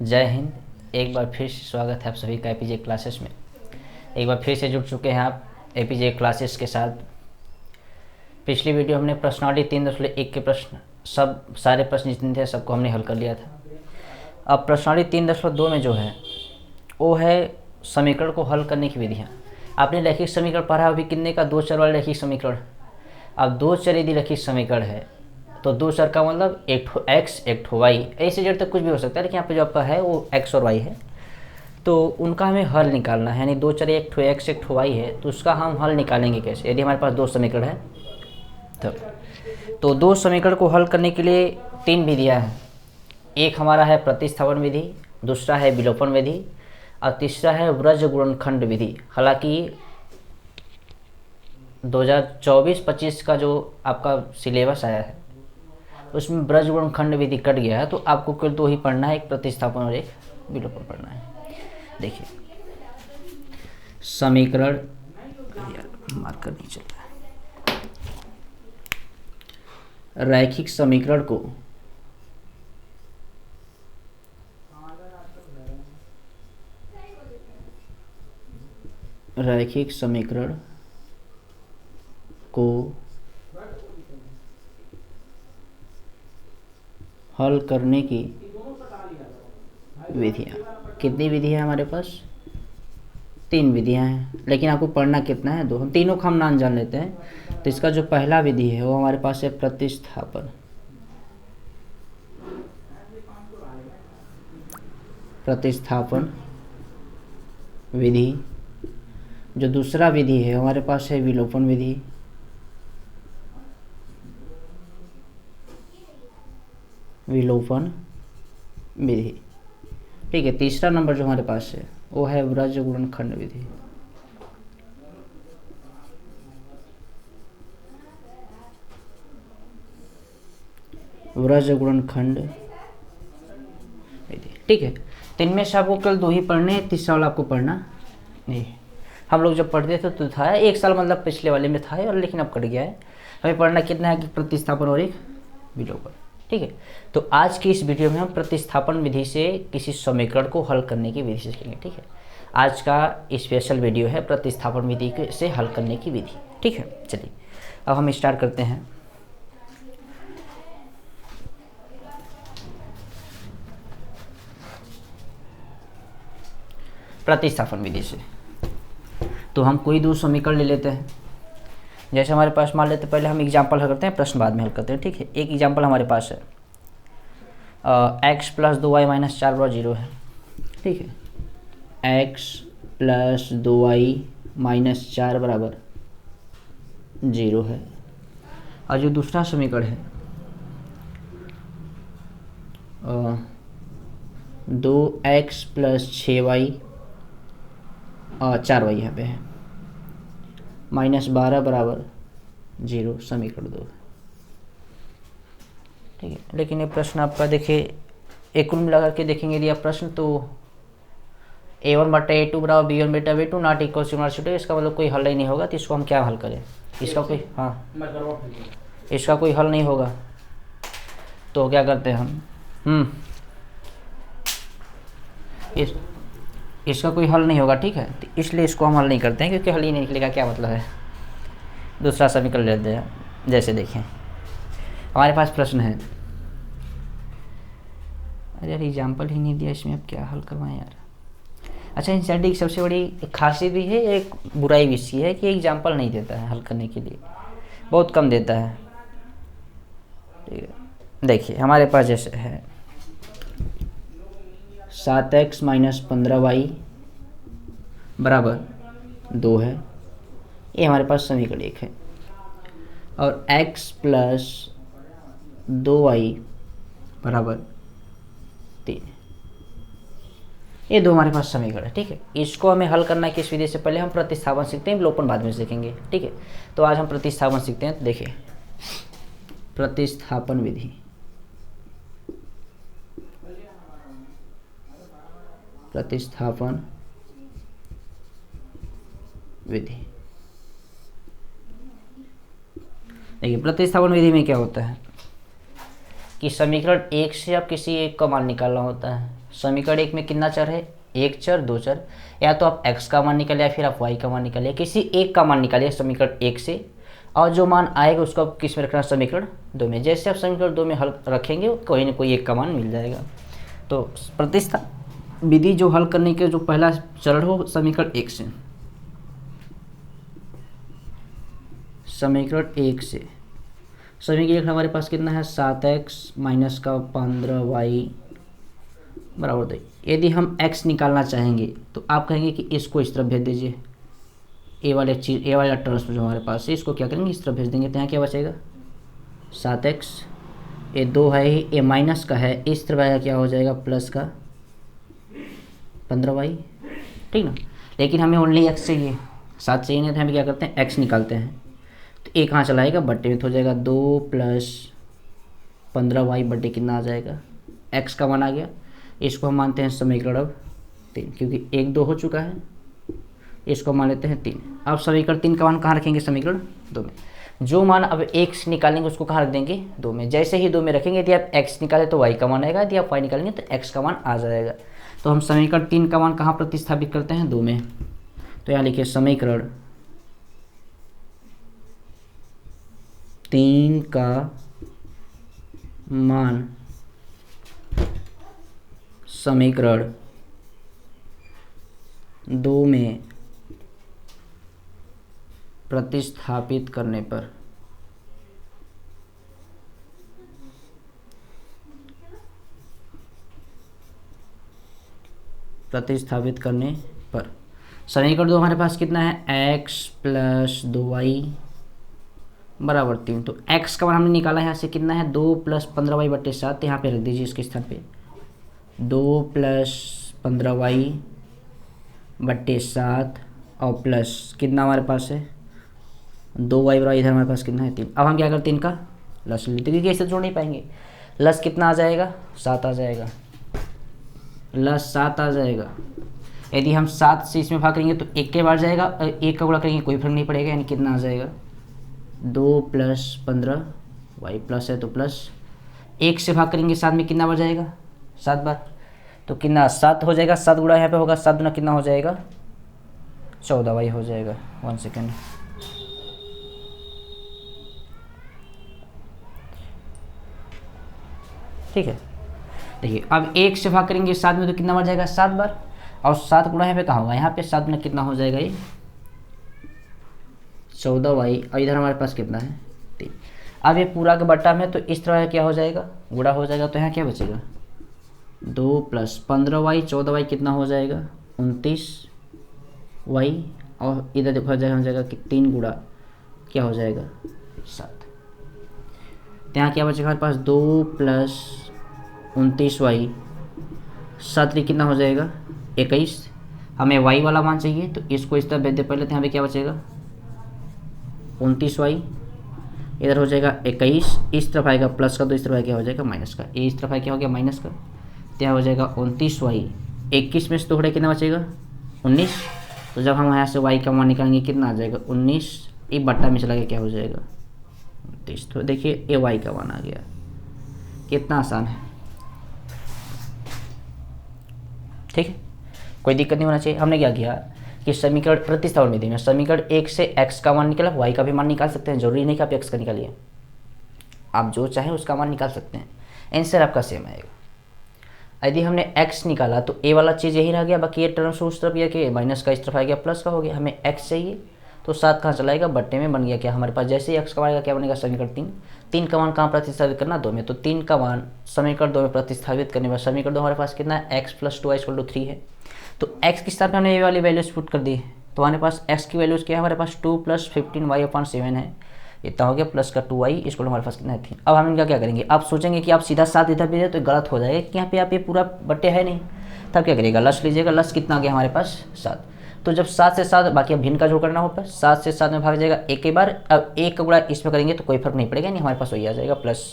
जय हिंद। एक बार फिर से स्वागत है आप सभी का एपीजे क्लासेस में। एक बार फिर से जुड़ चुके हैं आप एपीजे क्लासेस के साथ। पिछली वीडियो हमने प्रश्नावली 3.1 के प्रश्न सारे प्रश्न जितने थे सबको हमने हल कर लिया था। अब प्रश्नावली 3.2 में जो है वो है समीकरण को हल करने की विधियाँ। आपने रैखिक समीकरण पढ़ा अभी कितने का, 2 चर वाले रैखिक समीकरण। अब 2 चर यदि रैखिक समीकरण है तो 2 चर का मतलब एक ठो एक्स एक ठो वाई, ऐसे जड़ तक कुछ भी हो सकता है, लेकिन यहाँ पे जो आपका है वो एक्स और वाई है, तो उनका हमें हल निकालना है। यानी 2 चर एक ठो एक्स एक ठो वाई है, तो उसका हम हल निकालेंगे कैसे यदि हमारे पास 2 समीकरण है तो 2 समीकरण को हल करने के लिए 3 विधियाँ हैं। एक हमारा है प्रतिस्थापन विधि, दूसरा है विलोपन विधि और तीसरा है व्रज गुणनखंड विधि। हालांकि 2024-25 का जो आपका सिलेबस आया है उसमें ब्रज गुणनखंड विधि कट गया है, तो आपको केवल 2 ही पढ़ना है, एक प्रतिस्थापन और एक विलोपन पढ़ना है। देखिए समीकरण, मार्कर नहीं चल रहा है। रैखिक समीकरण को हल करने की विधियाँ, कितनी विधि है हमारे पास? 3 विधियाँ हैं, लेकिन आपको पढ़ना कितना है? 2। हम तीनों का हम नाम जान लेते हैं। तो इसका जो पहला विधि है वो हमारे पास है प्रतिस्थापन विधि। जो दूसरा विधि है हमारे पास है विलोपन विधि। ठीक है। तीसरा नंबर जो हमारे पास है वो है व्रज गुणनखंड विधि। ठीक है। तो इनमें से आपको कल 2 ही पढ़ने हैं, तीसरा वाला आपको पढ़ना नहीं। हम लोग जब पढ़ते थे तो था 1 साल, मतलब पिछले वाले में था, और लेकिन अब कट गया है। हमें पढ़ना कितना है कि प्रतिस्थापन और एक विलोपन। ठीक है। तो आज की इस वीडियो में हम प्रतिस्थापन विधि से किसी समीकरण को हल करने की विधि सीखेंगे। ठीक है। आज का स्पेशल वीडियो है प्रतिस्थापन विधि से हल करने की विधि। ठीक है। चलिए अब हम स्टार्ट करते हैं। प्रतिस्थापन विधि से तो हम कोई 2 समीकरण ले लेते हैं। जैसे हमारे पास मान लेते, पहले हम एग्जाम्पल हल करते हैं, प्रश्न बाद में हल करते हैं। ठीक है। एक एग्जाम्पल हमारे पास है x + 2y - 4 बराबर 0 है। ठीक है। x + 2y - 4 बराबर 0 है। और जो दूसरा समीकरण है 2x + 6y और 4y यहाँ पे है -12 बराबर 0, समीकरण 2। ठीक है। लेकिन ये प्रश्न आपका देखिए एक कुल मिला करके देखेंगे यदि आप प्रश्न, तो a1/a2 बराबर b1/b2 not equal to not, इसका मतलब कोई हल ही नहीं होगा। तो इसको हम क्या हल करें? इसका कोई इसका कोई हल नहीं होगा, तो क्या करते हैं हम इसका कोई हल नहीं होगा। ठीक है। तो इसलिए इसको हम हल नहीं करते हैं, क्योंकि हल ही नहीं निकलेगा, क्या मतलब है। दूसरा समीकरण लेते हैं। जैसे देखें हमारे पास प्रश्न है, अरे यार एग्जाम्पल ही नहीं दिया इसमें, अब क्या हल करवाएं यार। अच्छा, एनसीईआरटी की सबसे बड़ी खासियत भी है, एक बुराई भी इसकी है कि एग्जाम्पल नहीं देता है हल करने के लिए, बहुत कम देता है। ठीक है। देखिए हमारे पास जैसे है 7x - 15y बराबर 2 है, ये हमारे पास समीकरण 1 है। और x + 2y बराबर 3, ये 2 हमारे पास समीकरण है। ठीक है। इसको हमें हल करना है किस विधि से? पहले हम प्रतिस्थापन सीखते हैं, विलोपन बाद में सीखेंगे। ठीक है। तो आज हम प्रतिस्थापन सीखते हैं। तो देखिए प्रतिस्थापन विधि, देखिए प्रतिस्थापन विधि में क्या होता है कि समीकरण 1 से आप किसी एक का मान निकालना होता है। समीकरण एक में कितना चर है, एक चर, दो चर, या तो आप x का मान निकालिए या फिर आप y का मान निकालिए, किसी एक का मान निकालिए समीकरण एक से, और जो मान आएगा उसको आप किस में रखना, समीकरण दो में। जैसे आप समीकरण दो में हल रखेंगे कोई ना कोई एक का मान मिल जाएगा। तो प्रतिस्थापन विधि जो हल करने के जो पहला चरण हो समीकरण एक से, समीकरण एक से समीकरण एक हमारे पास कितना है, 7x माइनस का 15y बराबर 2। यदि हम x निकालना चाहेंगे तो आप कहेंगे कि इसको इस तरफ भेज दीजिए, ए वाले चीज़, ए वाला टर्म्स जो हमारे पास है इसको क्या करेंगे, इस तरफ भेज देंगे। तो यहाँ क्या बचेगा, 7x, ये 2 है ही, ये माइनस का है, इस तरफ आएगा क्या हो जाएगा, प्लस का 15y, ठीक ना। लेकिन हमें ओनली x चाहिए, 7 चाहिए नहीं, तो हम क्या करते हैं x निकालते हैं। तो एक कहाँ चला आएगा, बट्टे में तो हो जाएगा 2 प्लस 15y बट्टे कितना आ जाएगा, x का मान आ गया। इसको हम मानते हैं समीकरण अब 3, क्योंकि 1 2 हो चुका है, इसको मान लेते हैं 3। अब समीकरण 3 का मान कहाँ रखेंगे, समीकरण 2 में। जो मान अब एक से निकालेंगे उसको कहाँ रख देंगे, 2 में। जैसे ही 2 में रखेंगे, यदि आप x निकालें तो y का मान आएगा, यदि आप y निकालेंगे तो x का मान आ जाएगा। तो हम समीकरण 3 का मान कहाँ प्रतिस्थापित करते हैं, 2 में। तो यहाँ लिखिए समीकरण 3 का मान समीकरण 2 में प्रतिस्थापित करने पर समीकरण 2 हमारे पास कितना है, x प्लस 2y बराबर 3। तो x का मान हमने निकाला है यहाँ से कितना है, 2 प्लस 15y बट्टे 7, यहाँ पे रख दीजिए इसके स्थान पे, 2 प्लस 15y बट्टे 7 और प्लस कितना हमारे पास है 2y बराबर, इधर हमारे पास कितना है 3। अब हम क्या करते हैं, इनका लस लेते हैं, क्योंकि ऐसे जोड़ नहीं पाएंगे। लस कितना आ जाएगा, 7 आ जाएगा, लस 7 आ जाएगा। यदि हम 7 से इसमें भाग करेंगे तो 1 के बार जाएगा, एक का गुणा करेंगे कोई फर्क नहीं पड़ेगा, यानी कितना आ जाएगा 2 प्लस 15y प्लस है तो प्लस, 1 से भाग करेंगे 7 में कितना बार जाएगा, 7 बार, तो कितना 7 हो जाएगा, 7 गुणा यहाँ पे होगा 7 गुना कितना हो जाएगा 14y हो जाएगा। 1 सेकेंड, ठीक है। देखिए अब 1 से भाग करेंगे 7 में तो कितना बार जाएगा, 7 बार, और 7 गुणा यहाँ पे कहाँ होगा, यहाँ पे 7 गुना कितना हो जाएगा, ये 14y, और इधर हमारे पास कितना है 3। अब ये पूरा का बट्टा में तो इस तरह क्या हो जाएगा, गुणा हो जाएगा, तो यहाँ क्या बचेगा 2 प्लस 15y 14y कितना हो जाएगा 29y, और इधर देखो हो जाएगा कि 3 गुणा क्या हो जाएगा 7। तो यहाँ क्या बचेगा हमारे पास 2 प्लस 29y 7 कितना हो जाएगा 21। हमें y वाला मान चाहिए तो इसको इस तरह भेज दे पहले, तो यहाँ पे क्या बचेगा 29y, इधर हो जाएगा 21, इस तरफ आएगा प्लस का, तो इस तरफ क्या हो जाएगा माइनस का, ये इस तरफ क्या हो गया माइनस का, तो यहाँ हो जाएगा 29y, 21 में से तो कितना बचेगा 19। तो जब हम यहाँ से y का मान निकालेंगे कितना आ जाएगा 19, एक बट्टा में चला गया क्या हो जाएगा 29। तो देखिए ये y का मान आ गया, कितना आसान है, ठीक है, कोई दिक्कत नहीं होना चाहिए। हमने क्या किया कि समीकरण प्रतिस्थापन विधि में समीकरण 1 से x का मान निकाला, y का भी मान निकाल सकते हैं, जरूरी नहीं कि आप x का निकालिए, आप जो चाहे उसका मान निकाल सकते हैं, आंसर आपका सेम आएगा। यदि हमने x निकाला तो a वाला चीज़ यही रह गया, बाकी ये टर्म्स उस तरफ, यह कि माइनस का इस तरफ आ गया, प्लस का हो गया। हमें x चाहिए तो 7 कहाँ चलाएगा, बट्टे में बन गया क्या हमारे पास, जैसे ही x का आएगा क्या बनेगा समीकरण 3 का मान कहाँ प्रतिस्थापित करना 2 में, तो 3 का मान समीकरण 2 में प्रतिस्थापित करने पर समीकरण 2 हमारे पास कितना है x प्लस 2y = 3 है। तो x के स्थान पर हमने ये वाली वैल्यूज पुट कर दी, तो हमारे पास x की वैल्यूज क्या है, हमारे पास 2 प्लस 15y/7 है, इतना हो गया, प्लस का 2y इसको हमारे पास कितना है 3। अब हम इनका क्या करेंगे, आप सोचेंगे कि आप सीधा 7 इधर भी दे तो गलत हो जाएगा कि यहाँ पे आप ये पूरा बट्टे है नहीं, तब क्या करिएगा लस लीजिएगा, लस कितना आ गया हमारे पास 7। तो जब 7 से 7, बाकी अब भिन्न का जोड़ करना होगा, 7 से 7 में भाग जाएगा एक ही बार, अब 1 का गुणा इसमें करेंगे तो कोई फर्क नहीं पड़ेगा, नहीं हमारे पास वही आ जाएगा, प्लस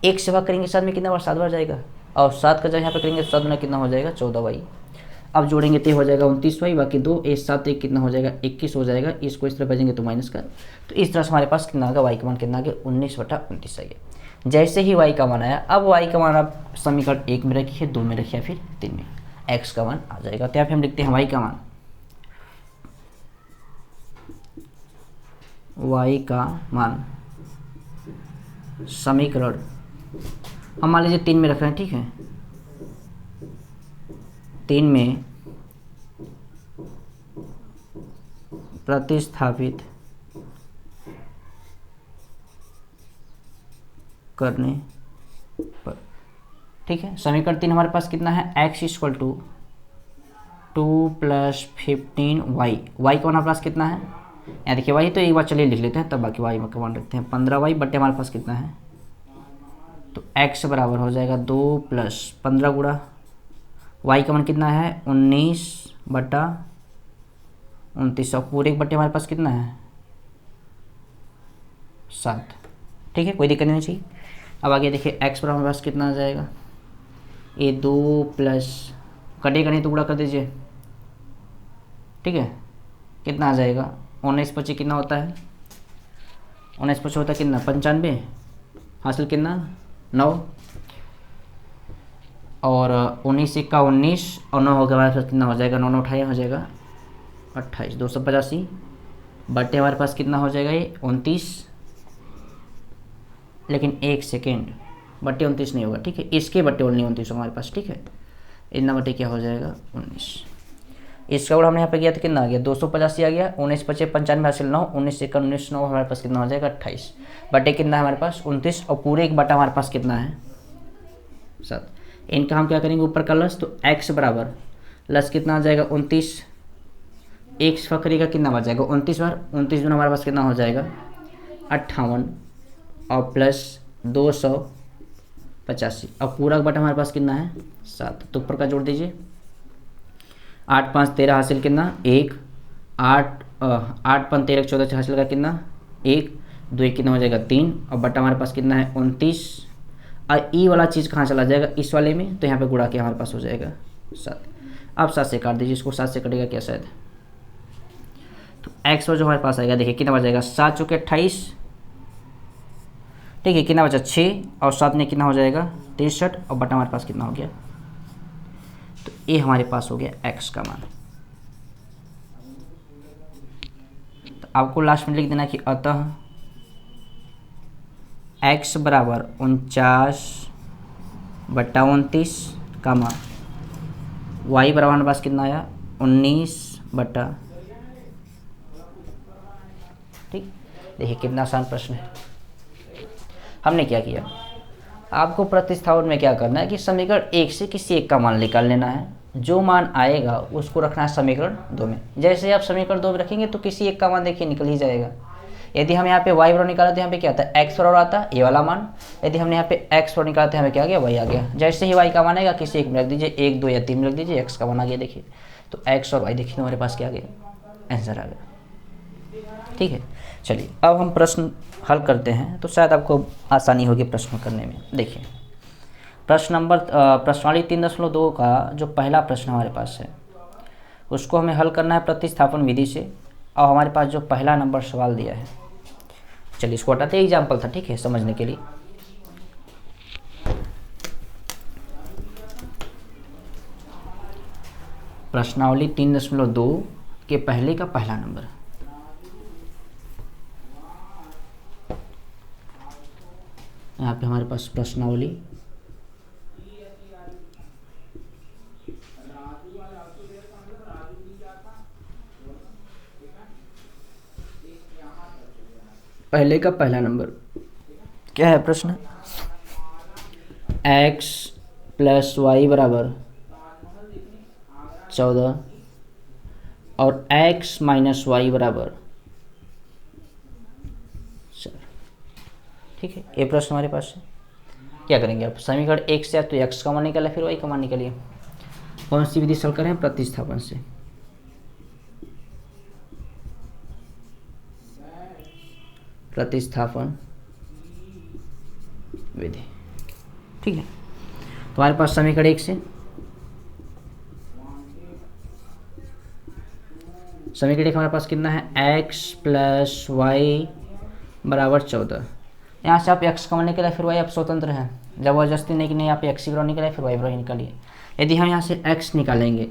1 से भाग करेंगे 7 में कितना बार 7 बार जाएगा, और 7 का जब यहाँ पे करेंगे तो 7 गुना कितना हो जाएगा 14y। अब जोड़ेंगे तो हो जाएगा 29y, बाकी 2 1 7 1 कितना हो जाएगा 21 हो जाएगा, इसको इस तरह भेजेंगे तो माइनस का, तो इस तरह से हमारे पास कितना आ गया y का मान कितना आ गया 19/29 आ गया। जैसे ही y का मान आया, अब y का मान आप समीकरण 1 में रखिए, 2 में रखिए, फिर 3 में, x का मान आ जाएगा। तो यहाँ पे हम लिखते हैं y का मान समीकरण हम मान लीजिए 3 में रख रहे हैं, ठीक है, 3 में प्रतिस्थापित करने पर, ठीक है। समीकरण 3 हमारे पास कितना है, x equal to 2 + 15y, y का मान हमारे पास कितना है, यहाँ देखिए y तो एक बार चलिए लिख लेते हैं, तब बाकी y का मान रखते हैं। 15y बटे हमारे पास कितना है, तो x बराबर हो जाएगा 2 + 15 गुणा y का मान कितना है 19/29, और पूरे एक बटे हमारे पास कितना है 7, ठीक है, कोई दिक्कत नहीं चाहिए। अब आगे देखिए x बराबर हमारे पास कितना आ जाएगा, ये 2 प्लस कटेगा नहीं तो गुणा कर दीजिए, ठीक है, कितना आ जाएगा 19×25 कितना होता है, 19×25 होता है कितना 95, हासिल कितना 9, और 19 का 19 और 9 हो गया हमारे पास कितना हो जाएगा, 9 28 हो जाएगा 28, 285 बटे हमारे पास कितना हो जाएगा ये 29, लेकिन 1 सेकेंड बटे 29 नहीं होगा, ठीक है, इसके बटे ओनली 29 हमारे पास, ठीक है, इतना बटे क्या हो जाएगा 19, इसका गुणा हमने यहाँ पे किया तो कितना आ गया 285 आ गया, 19×25 95 हासिल 9, 19 से 19 9 हमारे पास कितना हो जाएगा 28 बटे कितना है हमारे पास 29, और पूरे एक बटा हमारे पास कितना है 7। इनका हम क्या करेंगे ऊपर का लस, तो x बराबर लस कितना आ जाएगा 29, एक फकरी का कितना बच जाएगा 29 बार 29 में हमारे पास कितना हो जाएगा 58 और प्लस 285, और पूरा बटा हमारे पास कितना है 7, तो ऊपर का जोड़ दीजिए 8 5 13 हासिल कितना 1, 8 5 13 14 हासिल का कितना 1, 2 कितना हो जाएगा 3, और बटा हमारे पास कितना है 29, और ई वाला चीज़ कहाँ चला जाएगा इस वाले में, तो यहाँ पे गुणा के हमारे पास हो जाएगा 7। अब 7 से काट दीजिए इसको, 7 से कटेगा क्या शायद, तो x पर जो हमारे पास आएगा देखिए कितना बच जाएगा 7 चौके 28, ठीक है, कितना बचा 6 और 7 में कितना हो जाएगा 63, और बटा हमारे पास कितना हो गया, तो ये हमारे पास हो गया x का मान। तो आपको लास्ट में लिख देना कि अतः x बराबर 49/29 कामा y बराबर हमारे पास कितना आया 19/, ठीक, देखिए कितना आसान प्रश्न है। हमने क्या किया, आपको प्रतिस्थापन में क्या करना है कि समीकरण 1 से किसी एक का मान निकाल लेना है, जो मान आएगा उसको रखना है समीकरण 2 में। जैसे आप समीकरण 2 में रखेंगे तो किसी एक का मान देखिए निकल ही जाएगा। यदि हम यहाँ पे y बराबर निकाला तो यहाँ पे क्या आता है x बराबर आता है ये वाला मान, यदि हमने यहाँ पे x बराबर निकाला तो यहाँ पे क्या आ गया y आ गया। जैसे ही y का मान आएगा किसी एक में रख दीजिए, 1 2 या 3 में रख दीजिए, x का मान आ गया देखिए, तो x और y देखिए हमारे पास क्या आ गया आंसर आ गया, ठीक है। चलिए अब हम प्रश्न हल करते हैं तो शायद आपको आसानी होगी प्रश्न करने में। देखिए प्रश्नावली 3.2 का जो पहला प्रश्न हमारे पास है उसको हमें हल करना है प्रतिस्थापन विधि से, और हमारे पास जो पहला नंबर सवाल दिया है, चलिए इसको हटाते, एग्जाम्पल था, ठीक है, समझने के लिए। प्रश्नावली 3.2 के पहले का पहला नंबर, यहाँ पे हमारे पास प्रश्नावली पहले का पहला नंबर क्या है प्रश्न, x + y बराबर 14 और x - y बराबर 4, ठीक है, ये प्रश्न हमारे पास है। क्या करेंगे आप, समीकरण 1 से तो x का मान निकाला, फिर y का मान निकालिए। कौन सी विधि से हल करें, प्रतिस्थापन से। प्रतिस्थापन विधि, ठीक है, तो हमारे पास समीकरण 1 से समीकरण 1 हमारे पास कितना है x + y बराबर 14, यहाँ से आप एक्स कमाने के लिए फिर वाई आप स्वतंत्र हैं, ज़बरदस्ती नहीं कि नहीं आप एक्स ही निकालिए फिर वाई ही निकालिए। यदि हम यहाँ से एक्स निकालेंगे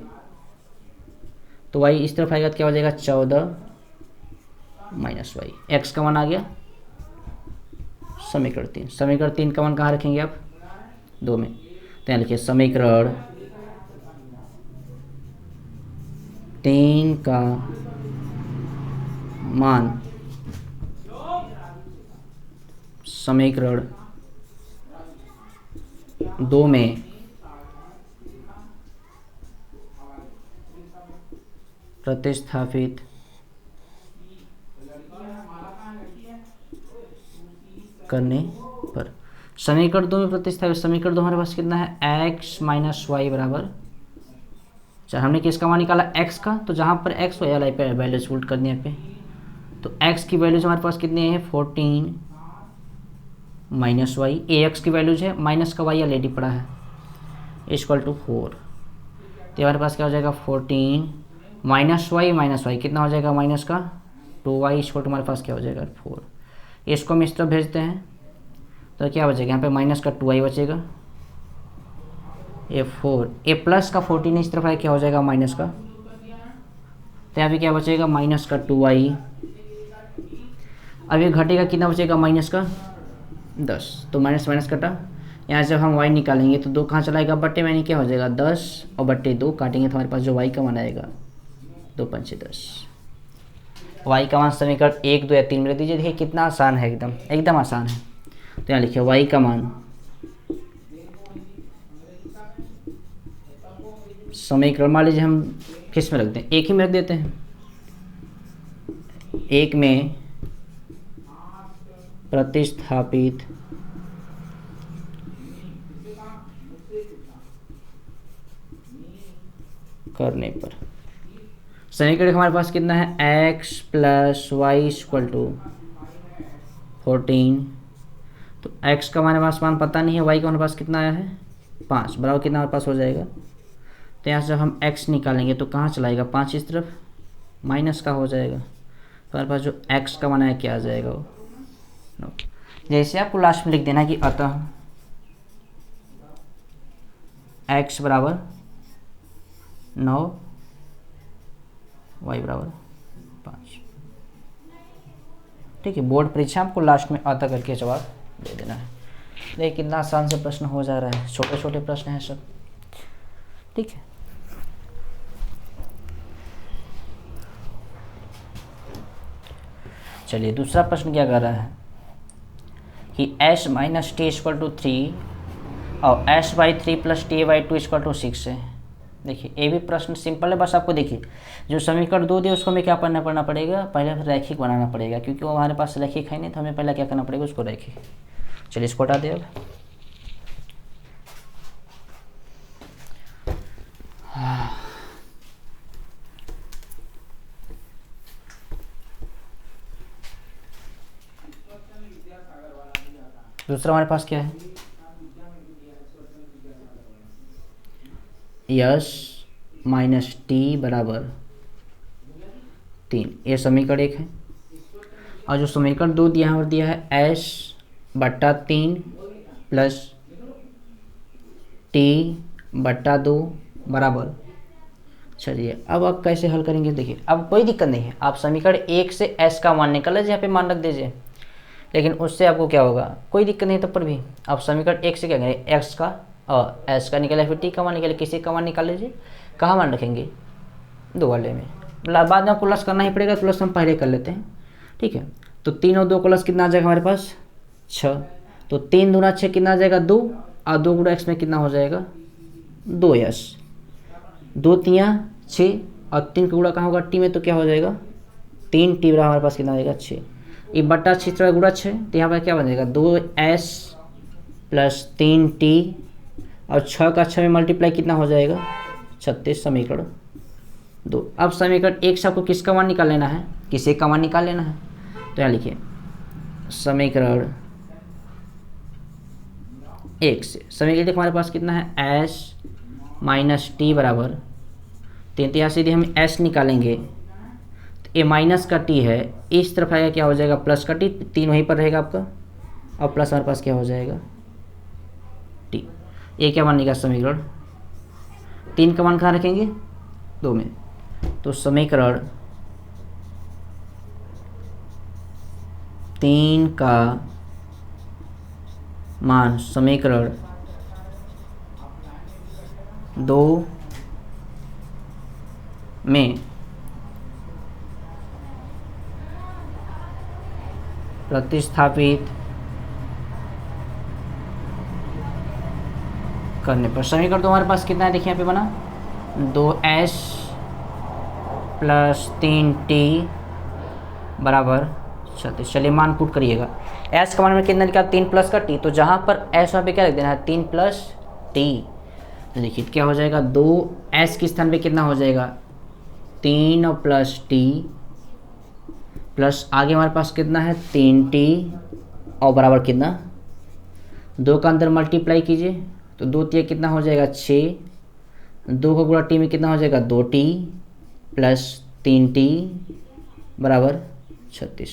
तो वाई इस तरफ आएगा तो क्या हो जाएगा 14 माइनस वाई। एक्स का मान आ गया समीकरण 3। समीकरण 3 का मान कहाँ रखेंगे आप 2 में, तो यहाँ लिखिए समीकरण 3 का मान समीकरण 2 में प्रतिस्थापित करने पर। समीकरण 2 में प्रतिस्थापित, समीकरण 2 हमारे पास कितना है x माइनस वाई बराबर 4। हमने किसका मान निकाला x का, तो जहाँ पर x हो या पे वैल्यूज पुट करनी है पे, तो x की वैल्यूज हमारे पास कितनी है 14 माइनस वाई, ax की वैल्यूज है माइनस का y ऑलरेडी पड़ा है इक्वल टू 4। तो हमारे पास क्या हो जाएगा 14 माइनस वाई कितना हो जाएगा माइनस का 2y इक्वल टू हमारे पास क्या हो जाएगा 4। इसको हम इस तरफ भेजते हैं तो क्या बचेगा यहाँ पे माइनस का 2y बचेगा, ये 4 ए प्लस का 14 इस तरफ है क्या हो जाएगा माइनस का, तो यहाँ पे क्या बचेगा माइनस का 2y। अब ये घटेगा कितना बचेगा माइनस का 10, तो माइनस माइनस कटा, यहाँ जब हम y निकालेंगे तो 2 कहाँ चलाएगा बट्टे में, क्या हो जाएगा 10 और बट्टे 2 काटेंगे तो हमारे पास जो y का मान आएगा 2 पंचे 10। y का मान समीकरण 1 2 या 3 में रख दीजिए। देखिए कितना आसान है, एकदम आसान है। तो यहाँ लिखिए y का मान समीकरण मान लीजिए हम किस में रख दें, एक ही में रख देते हैं, एक में प्रतिस्थापित करने पर। समीकरण हमारे पास कितना है x plus Y equal to 14, तो x का हमारे पास मान पता नहीं है, y का हमारे पास कितना आया है 5 बराबर कितना हमारे पास हो जाएगा, तो यहाँ से जब हम x निकालेंगे तो कहाँ चलाएगा 5 इस तरफ माइनस का हो जाएगा, तो हमारे पास जो x का मान है क्या आ जाएगा वो 9। जैसे आपको लास्ट में लिख देना कि अतः x बराबर 9 y बराबर 5। ठीक है, बोर्ड परीक्षा आपको लास्ट में अतः करके जवाब दे देना है। देखिए कितना आसान से प्रश्न हो जा रहा है, छोटे छोटे प्रश्न हैं सब। ठीक है, चलिए दूसरा प्रश्न क्या कर रहा है कि s minus T equal to 3 और s by 3 plus T by 2 equal to 6 है। देखिए ये भी प्रश्न सिंपल है, बस आपको देखिए जो समीकरण 2 दिए उसको हमें क्या पढ़ना पड़ेगा, पहले रैखिक बनाना पड़ेगा, क्योंकि वो हमारे पास रैखिक है नहीं, तो हमें पहले क्या करना पड़ेगा उसको रैखिक। चलिए इसको हटा दे अब। दूसरा हमारे पास क्या है यस माइनस टी बराबर 3, ये समीकरण 1 है। और जो समीकरण 2 दिया है दिया है s बट्टा 3 प्लस टी बट्टा 2 बराबर। चलिए अब आप कैसे हल करेंगे, देखिए अब कोई दिक्कत नहीं है, आप समीकरण 1 से s का मान निकाल लीजिए, यहाँ पे मान रख दीजिए, लेकिन उससे आपको क्या होगा कोई दिक्कत नहीं, तब पर भी आप समीकरण 1 से क्या करेंगे x का और s का निकाले, फिर t का मान निकाले, किसी का मान निकाल लीजिए, कहाँ मान रखेंगे 2 वाले में, बाद में आपको प्लस करना ही पड़ेगा, प्लस हम पहले कर लेते हैं। ठीक है, तो 3 और 2 प्लस कितना आ जाएगा हमारे पास 6, तो 3 दूना 6 कितना आ जाएगा 2, और 2 गुणा x में कितना हो जाएगा 2s, 2 तियाँ 6 और 3 का गुणा कहाँ होगा t में, तो क्या हो जाएगा 3 टी बराबर हमारे पास कितना आ जाएगा 6, ये बट्टा 6 गुणा 6, तो यहाँ पर क्या बन जाएगा 2s प्लस 3t और 6 का 6 में मल्टीप्लाई कितना हो जाएगा 36, समीकरण 2। अब समीकरण 1 से आपको किसका मान निकाल लेना है, किसी का मान निकाल लेना है, तो यहाँ लिखिए समीकरण 1 से समीकरण हमारे पास कितना है s माइनस टी बराबर 3, तो यहाँ से यदि हम s निकालेंगे तो ये माइनस का t है, इस तरफ आएगा क्या हो जाएगा प्लस का t, 3 वहीं पर रहेगा आपका, और प्लस हमारे पास क्या हो जाएगा टी। ये क्या मान लेगा समीकरण 3 का मान कहाँ रखेंगे 2 में, तो समीकरण 3 का मान समीकरण 2 में प्रतिस्थापित करने पर समीकरण तो हमारे पास कितना है, देखिए यहाँ पे बना 2s प्लस 3t बराबर 36। चलिए मान पुट करिएगा। s का मान में कितना लिखा 3 प्लस का t, तो जहाँ पर s वहाँ पे क्या लिख देना है 3 प्लस t। तो देखिए क्या हो जाएगा 2s के स्थान पे कितना हो जाएगा 3 और प्लस t प्लस आगे हमारे पास कितना है 3t और बराबर कितना 2 का अंदर मल्टीप्लाई कीजिए तो 2 तिया कितना हो जाएगा 6, 2 का गुणा टी में कितना हो जाएगा 2t प्लस 3t बराबर 36।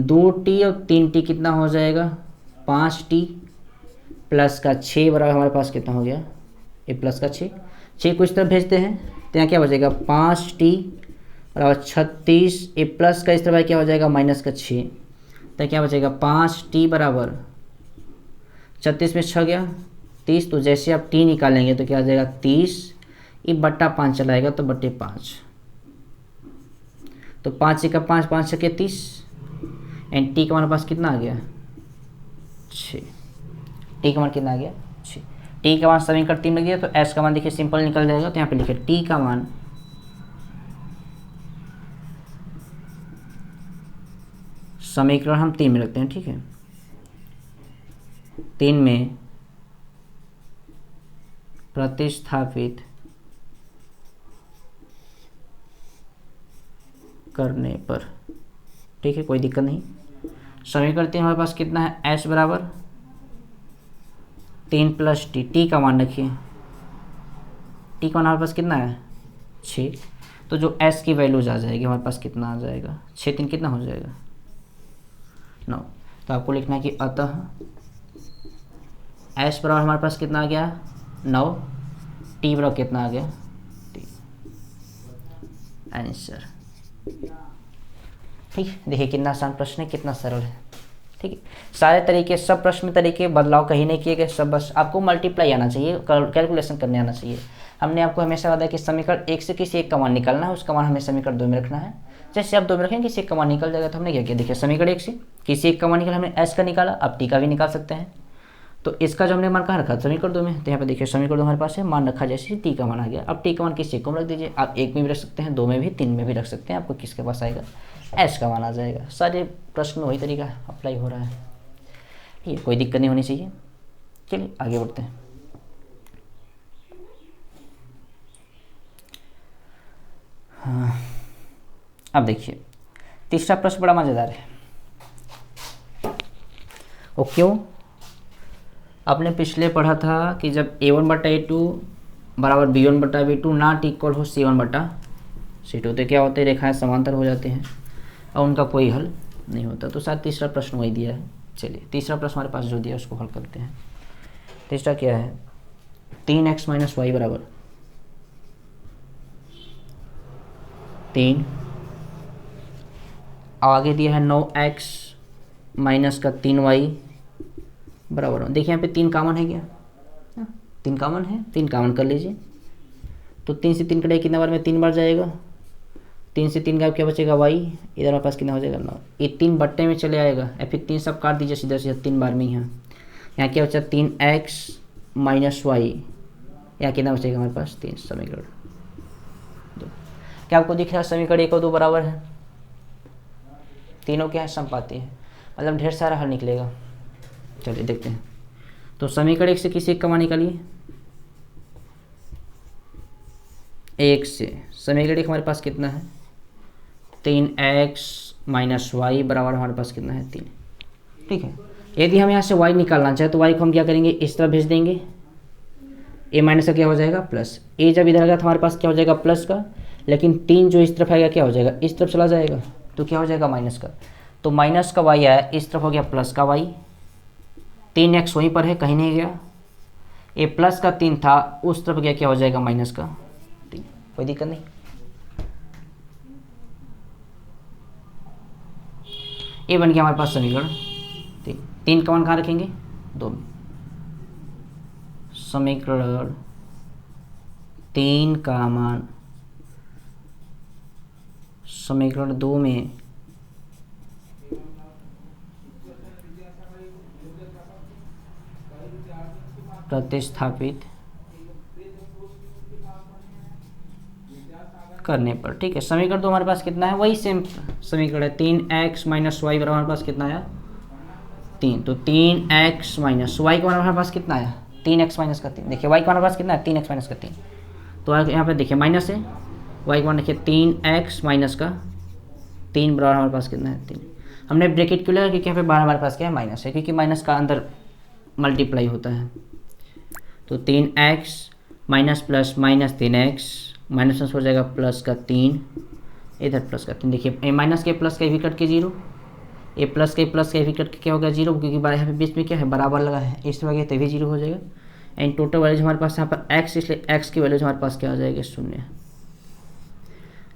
2t और 3t कितना हो जाएगा 5t प्लस का 6 बराबर हमारे पास कितना हो गया ये प्लस का 6 को इस तरफ भेजते हैं तो यहाँ क्या हो जाएगा 5t बराबर 36। ये प्लस का इस तरफ क्या हो जाएगा माइनस का 6, तो क्या बचेगा 5t बराबर 36 में 6 गया 30, तो जैसे आप t निकालेंगे तो क्या आ जाएगा 30, ये बट्टा 5 चलाएगा तो बट्टे 5, तो 5 का 5 5 छके 30 एंड t का मान पास कितना आ गया 6। t का मान कितना आ गया 6। t का मान समीकरण 3 लग गया तो s का मान देखिए सिंपल निकल जाएगा। तो यहाँ पे लिखे t का मान समीकरण हम 3 में रखते हैं, ठीक है 3 में प्रतिस्थापित करने पर, ठीक है कोई दिक्कत नहीं। समीकरण 3 हमारे पास कितना है s बराबर 3 प्लस टी, टी का मान रखिए टी का मान हमारे पास कितना है 6, तो जो s की वैल्यूज आ जाएगी हमारे पास कितना आ जाएगा 6 3 कितना हो जाएगा 9। तो आपको लिखना है कि अतः s बराबर हमारे पास कितना आ गया 9, t बराबर कितना आ गया 3। आंसर ठीक है। देखिए कितना आसान प्रश्न है, कितना सरल है, ठीक है। सारे तरीके सब प्रश्न में तरीके बदलाव कहीं नहीं किए गए, सब बस आपको मल्टीप्लाई आना चाहिए, कैलकुलेशन करने आना चाहिए। हमने आपको हमेशा बताया कि समीकरण 1 से किसी एक का मान निकालना है, उसका मान हमें समीकरण 2 में रखना है। जैसे आप 2 में रखेंगे किसी एक का मान निकल जाएगा, तो हमने क्या किया देखिए समीकरण 1 से किसी एक का मान निकाला, हमने s का निकाला, अब t का भी निकाल सकते हैं। तो इसका जो हमने मान कहाँ रखा समीकरण 2 में, तो यहाँ पे देखिए समीकरण 2 हमारे पास है, मान रखा जैसे t का मान आ गया। अब t का मान किसी एक को रख दीजिए, आप 1 में भी रख सकते हैं, 2 में भी, 3 में भी रख सकते हैं, आपको किसके पास आएगा s का मान आ जाएगा। सारे प्रश्न वही तरीका अप्लाई हो रहा है, ठीक है कोई दिक्कत नहीं होनी चाहिए। चलिए आगे बढ़ते हैं। हाँ अब देखिए तीसरा प्रश्न बड़ा मज़ेदार है। वो क्यों, आपने पिछले पढ़ा था कि जब a1/a2 बराबर b1/b2 नॉट इक्वल हो c1/c2 तो क्या होते हैं रेखाएं समांतर हो जाते हैं और उनका कोई हल नहीं होता। तो शायद तीसरा प्रश्न वही दिया है। चलिए तीसरा प्रश्न हमारे पास जो दिया है उसको हल करते हैं। तीसरा क्या है 3x - y बराबर 3, आगे दिया है 9x माइनस का 3y बराबर। देखिए यहाँ पे 3 कॉमन है क्या, 3 कॉमन है, 3 कॉमन कर लीजिए। तो 3 से 3 कटेगा कितना बार में 3 बार जाएगा, 3 से 3 का क्या बचेगा y, इधर हमारे पास कितना हो जाएगा 9, ये 3 बट्टे में चले आएगा या फिर 3 सब काट दीजिए सीधा सीधा 3 बार में ही। यहाँ क्या बचा 3x - y, यहाँ कितना बचेगा हमारे पास 3। समीकरण 2 क्या आपको दिख रहा है समीकरण 1 और 2 बराबर है, तीनों क्या है समपाती है, मतलब ढेर सारा हल निकलेगा। चलिए देखते हैं। तो समीकरण 1 से किसी एक का मान निकालिए, 1 से समीकरण 1 हमारे पास कितना है 3x - y बराबर हमारे पास कितना है 3, ठीक है। यदि हम यहाँ से y निकालना चाहें तो y को हम क्या करेंगे इस तरफ भेज देंगे, a माइनस का क्या हो जाएगा प्लस, a जब इधर आएगा तो हमारे पास क्या हो जाएगा प्लस का, लेकिन 3 जो इस तरफ आएगा क्या हो जाएगा इस तरफ चला जाएगा तो क्या हो जाएगा माइनस का। तो माइनस का y आया इस तरफ हो गया प्लस का y, 3x वहीं पर है, कहीं नहीं गया। ये प्लस का 3 था, उस तरफ गया, क्या हो जाएगा माइनस का 3, कोई दिक्कत नहीं। ये बन गया हमारे पास समीकरण 3 का मान कहाँ रखेंगे 2 में। समीकरण 3 का मान समीकरण 2 में प्रतिस्थापित करने पर, ठीक है। समीकरण तो हमारे पास कितना है, वही सेम समीकरण है, 3x माइनस वाई बराबर हमारे पास कितना आया 3। तो 3x माइनस वाई का मान हमारे पास कितना आया 3x माइनस का 3। देखिए y का मान हमारे पास कितना है 3x माइनस का 3। तो यहाँ पे देखिए माइनस है, y का मान देखिए 3x माइनस का 3 बराबर हमारे पास कितना है 3। हमने ब्रैकेट क्यों लगा, क्योंकि यहाँ पे बाहर हमारे पास क्या है माइनस है, क्योंकि माइनस का अंदर मल्टीप्लाई होता है। तो 3x minus plus minus 3x minus हो जाएगा प्लस का 3, इधर प्लस का 3। देखिए माइनस के प्लस का भी कट के 0, ये प्लस के प्लस का भी कट के क्या हो गया 0, क्योंकि यहाँ पे बीच में क्या है बराबर लगा है, इस वजह तभी 0 हो जाएगा। एंड टोटल वैल्यूज हमारे पास यहाँ पर x, इसलिए x की वैल्यूज हमारे पास क्या हो जाएगी 0।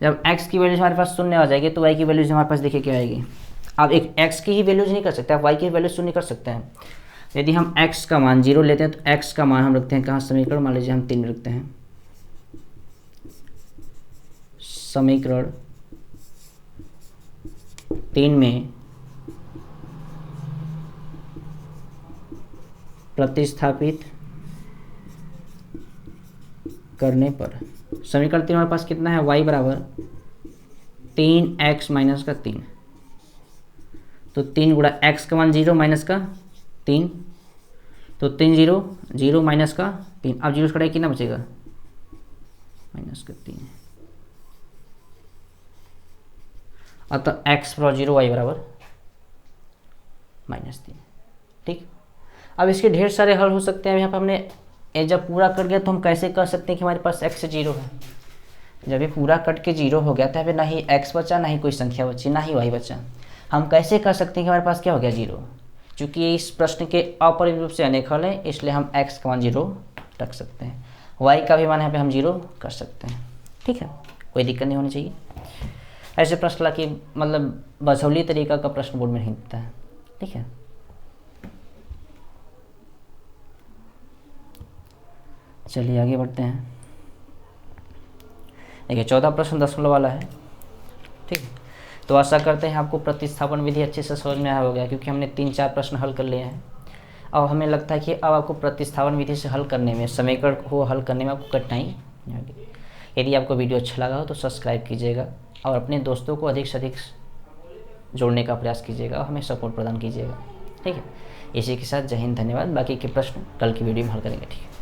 जब x की वैल्यूज हमारे पास 0 आ जाएगी तो y की वैल्यूज हमारे पास देखिए क्या आएगी। आप एक x की ही वैल्यूज नहीं कर सकते, आप y की वैल्यूज 0 कर सकते हैं। यदि हम x का मान 0 लेते हैं तो x का मान हम रखते हैं कहाँ समीकरण, मान लीजिए हम 3 रखते हैं। समीकरण 3 में प्रतिस्थापित करने पर समीकरण 3 हमारे पास कितना है y बराबर 3x माइनस का 3। तो 3 गुणा x का मान 0 माइनस का 3, तो 3 0 0 माइनस का 3। अब 0 कटाई कितना बचेगा माइनस का 3। अतः x बराबर 0 y बराबर -3, ठीक। अब इसके ढेर सारे हल हो सकते हैं। यहाँ पर हमने ये जब पूरा कट गया तो हम कैसे कर सकते हैं कि हमारे पास x 0 है। जब ये पूरा कट के 0 हो गया तो यहाँ पे ना ही x बचा, ना ही कोई संख्या बची, ना ही y बचा। हम कैसे कर सकते हैं कि हमारे पास क्या हो गया 0, चूँकि इस प्रश्न के अपरिमित रूप से अनेक हल है, इसलिए हम x का मान 0 रख सकते हैं, y का भी मान यहाँ पे हम 0 कर सकते हैं, ठीक है। कोई दिक्कत नहीं होनी चाहिए। ऐसे प्रश्न ला कि मतलब बसौली तरीका का प्रश्न बोर्ड में नहीं दिखता है, ठीक है। चलिए आगे बढ़ते हैं। देखिए 14 प्रश्न 10 वाला है, ठीक है। तो आशा करते हैं आपको प्रतिस्थापन विधि अच्छे से समझ में आया होगा, क्योंकि हमने 3-4 प्रश्न हल कर लिए हैं। अब हमें लगता है कि अब आपको प्रतिस्थापन विधि से हल करने में, समीकरण को हल करने में आपको कठिनाई नहीं होगी। यदि आपको वीडियो अच्छा लगा हो तो सब्सक्राइब कीजिएगा और अपने दोस्तों को अधिक से अधिक जोड़ने का प्रयास कीजिएगा और हमें सपोर्ट प्रदान कीजिएगा, ठीक है। इसी के साथ जय हिंद, धन्यवाद। बाकी के प्रश्न कल की वीडियो में हल करेंगे, ठीक है।